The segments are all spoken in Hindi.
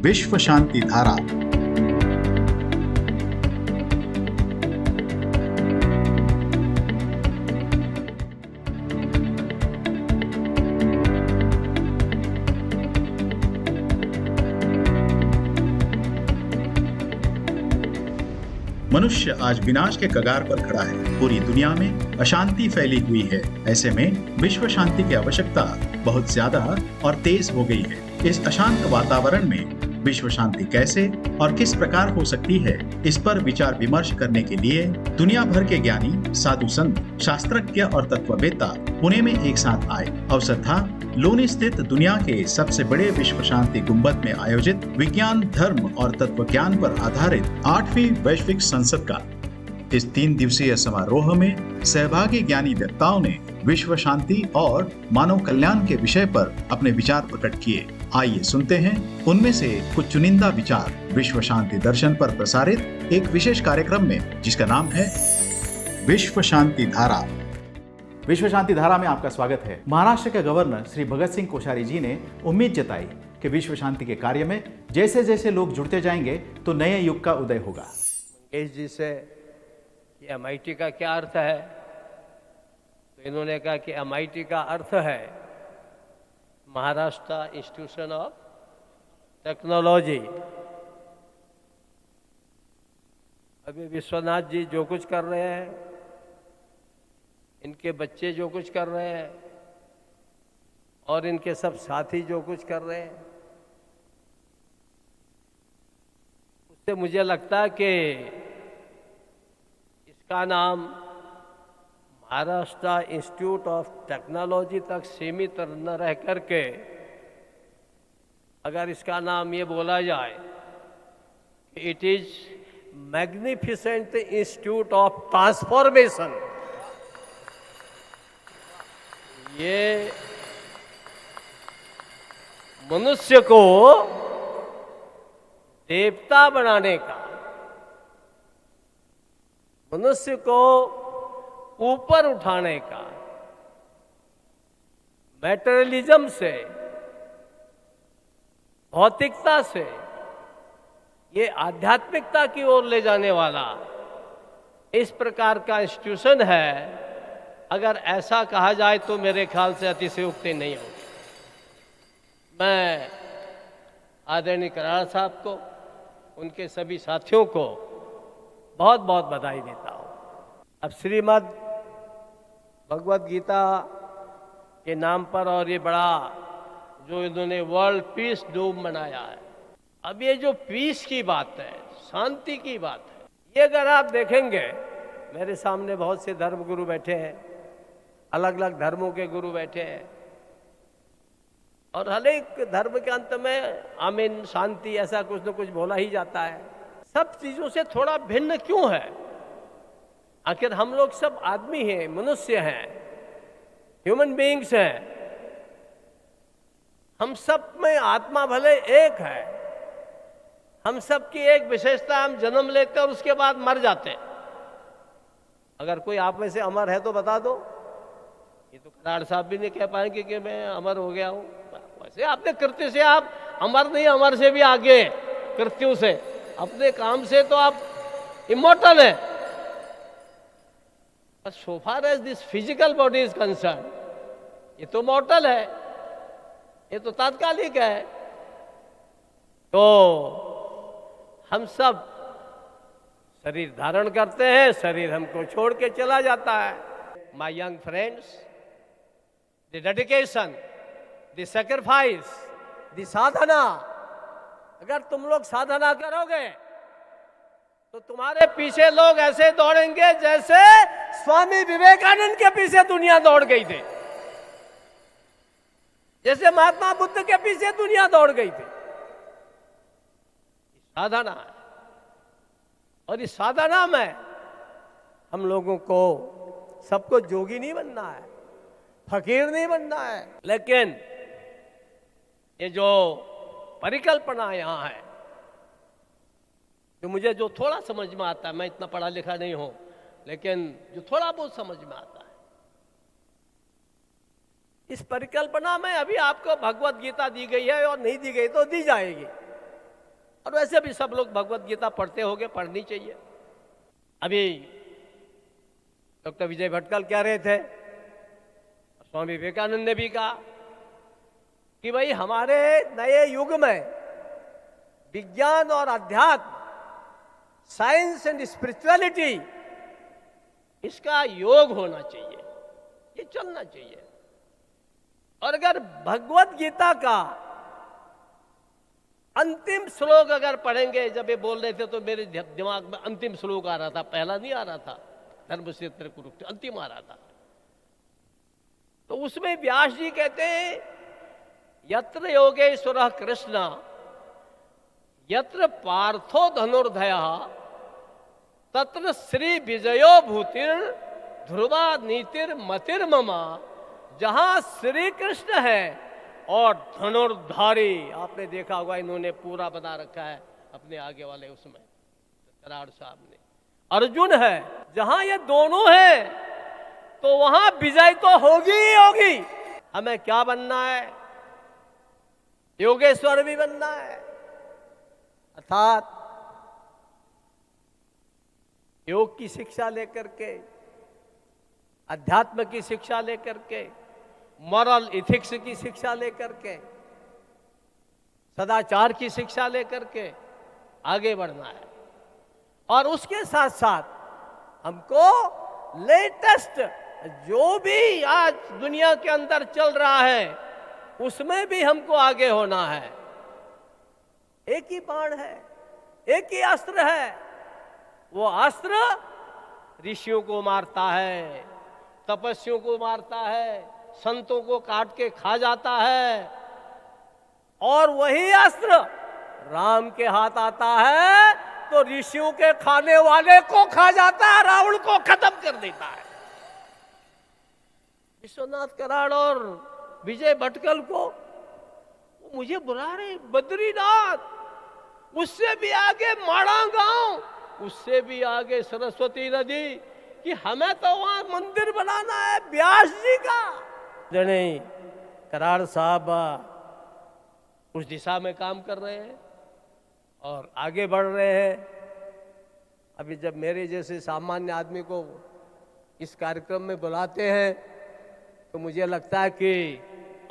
विश्व शांति धारा। मनुष्य आज विनाश के कगार पर खड़ा है। पूरी दुनिया में अशांति फैली हुई है। ऐसे में विश्व शांति की आवश्यकता बहुत ज्यादा और तेज हो गई है। इस अशांत वातावरण में विश्व शांति कैसे और किस प्रकार हो सकती है, इस पर विचार विमर्श करने के लिए दुनिया भर के ज्ञानी, साधु संत, शास्त्रज्ञ और तत्ववेत्ता पुणे में एक साथ आए। अवसर था लोनी स्थित दुनिया के सबसे बड़े विश्व शांति गुंबद में आयोजित विज्ञान, धर्म और तत्व ज्ञान पर आधारित 8वीं वैश्विक संसद का। इस 3 दिवसीय समारोह में सहभागी ज्ञानी वक्ताओं ने विश्व शांति और मानव कल्याण के विषय पर अपने विचार प्रकट किए। आइए सुनते हैं उनमें से कुछ चुनिंदा विचार विश्व शांति दर्शन पर प्रसारित एक विशेष कार्यक्रम में, जिसका नाम है विश्व शांति धारा। विश्व शांति धारा में आपका स्वागत है। महाराष्ट्र के गवर्नर श्री भगत सिंह कोश्यारी जी ने उम्मीद जताई कि विश्व शांति के कार्य में जैसे जैसे लोग जुड़ते जाएंगे तो नए युग का उदय होगा। मंगेश जी से कि MIT का क्या अर्थ है, तो इन्होंने कहा कि MIT का अर्थ है महाराष्ट्र इंस्टीट्यूशन ऑफ टेक्नोलॉजी। अभी विश्वनाथ जी जो कुछ कर रहे हैं, इनके बच्चे जो कुछ कर रहे हैं और इनके सब साथी जो कुछ कर रहे हैं, उससे मुझे लगता है कि इसका नाम महाराष्ट्र इंस्टीट्यूट ऑफ टेक्नोलॉजी तक सीमित न रह करके अगर इसका नाम ये बोला जाए कि it is magnificent institute of transformation, ये मनुष्य को देवता बनाने का, मनुष्य को ऊपर उठाने का, मैटेरियलिज्म से, भौतिकता से ये आध्यात्मिकता की ओर ले जाने वाला इस प्रकार का इंस्टीट्यूशन है। अगर ऐसा कहा जाए तो मेरे ख्याल से अतिशयोक्ति नहीं होगी। मैं आदरणीय कराड़ साहब को, उनके सभी साथियों को बहुत बहुत बधाई देता हूँ। अब श्रीमद् भगवद गीता के नाम पर और ये बड़ा जो इन्होंने वर्ल्ड पीस डूम मनाया है, अब ये जो पीस की बात है, शांति की बात है, ये अगर आप देखेंगे, मेरे सामने बहुत से धर्म गुरु बैठे हैं, अलग अलग धर्मों के गुरु बैठे हैं और हर एक धर्म के अंत में आमीन, शांति, ऐसा कुछ न कुछ बोला ही जाता है। सब चीजों से थोड़ा भिन्न क्यों है? आखिर हम लोग सब आदमी हैं, मनुष्य हैं, ह्यूमन बीइंग्स हैं। हम सब में आत्मा भले एक है, हम सब की एक विशेषता, हम जन्म लेकर उसके बाद मर जाते हैं। अगर कोई आप में से अमर है तो बता दो। ये तो कराड़ साहब भी नहीं कह पाएंगे कि मैं अमर हो गया हूं। वैसे अपने कृत्य से आप अमर नहीं, अमर से भी आगे, कृत्यों से, अपने काम से तो आप इमॉर्टल है। But so far as this physical body is concerned, ये तो मॉर्टल है, ये तो तात्कालिक है। तो हम सब शरीर धारण करते हैं, शरीर हमको छोड़ के चला जाता है। My young friends, the dedication, the sacrifice, the sadhana, अगर तुम लोग साधना करोगे तो तुम्हारे पीछे लोग ऐसे दौड़ेंगे जैसे स्वामी विवेकानंद के पीछे दुनिया दौड़ गई थी, जैसे महात्मा बुद्ध के पीछे दुनिया दौड़ गई थी। साधना है और इस साधना में हम लोगों को सबको जोगी नहीं बनना है, फकीर नहीं बनना है, लेकिन ये जो परिकल्पना यहाँ है, जो मुझे जो थोड़ा समझ में आता है, मैं इतना पढ़ा लिखा नहीं हूं, लेकिन जो थोड़ा बहुत समझ में आता है, इस परिकल्पना में अभी आपको भगवत गीता दी गई है और नहीं दी गई तो दी जाएगी। और वैसे भी सब लोग भगवत गीता पढ़ते होंगे, पढ़नी चाहिए। अभी डॉक्टर विजय भटकल कह रहे थे, स्वामी विवेकानंद ने भी कहा कि भाई हमारे नए युग में विज्ञान और अध्यात्म, साइंस एंड स्पिरिचुअलिटी, इसका योग होना चाहिए, ये चलना चाहिए। और अगर भगवत गीता का अंतिम श्लोक अगर पढ़ेंगे, जब ये बोल रहे थे तो मेरे दिमाग में अंतिम श्लोक आ रहा था, पहला नहीं आ रहा था, धर्मक्षेत्र कुरुक्षेत्र अंतिम आ रहा था। तो उसमें व्यास जी कहते हैं, यत्र योगेश्वर कृष्ण यत्र पार्थो धनुर्धया तत्र श्री विजयो भूतिर ध्रुवा नीतिर मतिर ममा। जहां श्री कृष्ण है और धनुर्धारी, आपने देखा होगा इन्होंने पूरा बना रखा है अपने आगे वाले उसमें, कराड़ साहब ने, अर्जुन है, जहां ये दोनों हैं तो वहां विजय तो होगी ही होगी। हमें क्या बनना है? योगेश्वर भी बनना है, अर्थात योग की शिक्षा लेकर के, अध्यात्म की शिक्षा लेकर के, मॉरल इथिक्स की शिक्षा लेकर के, सदाचार की शिक्षा लेकर के आगे बढ़ना है। और उसके साथ साथ हमको लेटेस्ट जो भी आज दुनिया के अंदर चल रहा है उसमें भी हमको आगे होना है। एक ही बाण है, एक ही अस्त्र है, वो अस्त्र ऋषियों को मारता है, तपस्वियों को मारता है, संतों को काट के खा जाता है। और वही अस्त्र राम के हाथ आता है तो ऋषियों के खाने वाले को खा जाता है, रावण को खत्म कर देता है। विश्वनाथ कराड़ और विजय भटकल को मुझे बुला रहे, बद्रीनाथ, उससे भी आगे माड़ा गांव, उससे भी आगे सरस्वती नदी, कि हमें तो वहां मंदिर बनाना है व्यास जी का। जने कराड़ साहब उस दिशा में काम कर रहे हैं और आगे बढ़ रहे हैं। अभी जब मेरे जैसे सामान्य आदमी को इस कार्यक्रम में बुलाते हैं तो मुझे लगता है कि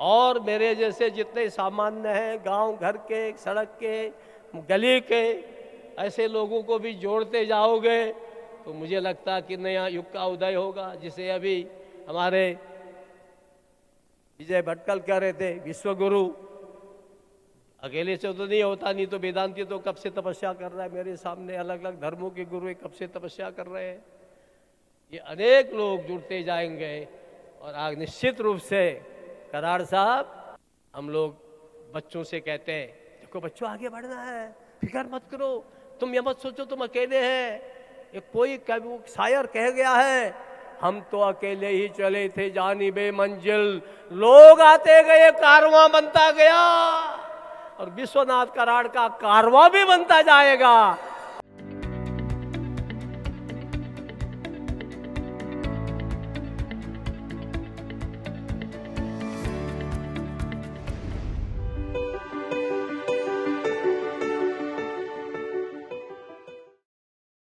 और मेरे जैसे जितने सामान्य हैं, गांव घर के, सड़क के, गली के, ऐसे लोगों को भी जोड़ते जाओगे तो मुझे लगता है कि नया युग का उदय होगा। जिसे अभी हमारे विजय भटकल कह रहे थे, विश्व गुरु अकेले से तो नहीं होता, नहीं तो वेदांती तो कब से तपस्या कर रहा है मेरे सामने, अलग अलग धर्मों के गुरु कब से तपस्या कर रहे हैं। ये अनेक लोग जुड़ते जाएंगे और आगे निश्चित रूप से कराड़ साहब, हम लोग बच्चों से कहते हैं, देखो बच्चों आगे बढ़ना है, फिक्र मत करो, तुम ये मत सोचो तुम अकेले हैं। ये कोई शायर कह गया है, हम तो अकेले ही चले थे जानिबे मंजिल, लोग आते गए कारवां बनता गया। और विश्वनाथ कराड़ का कारवां भी बनता जाएगा।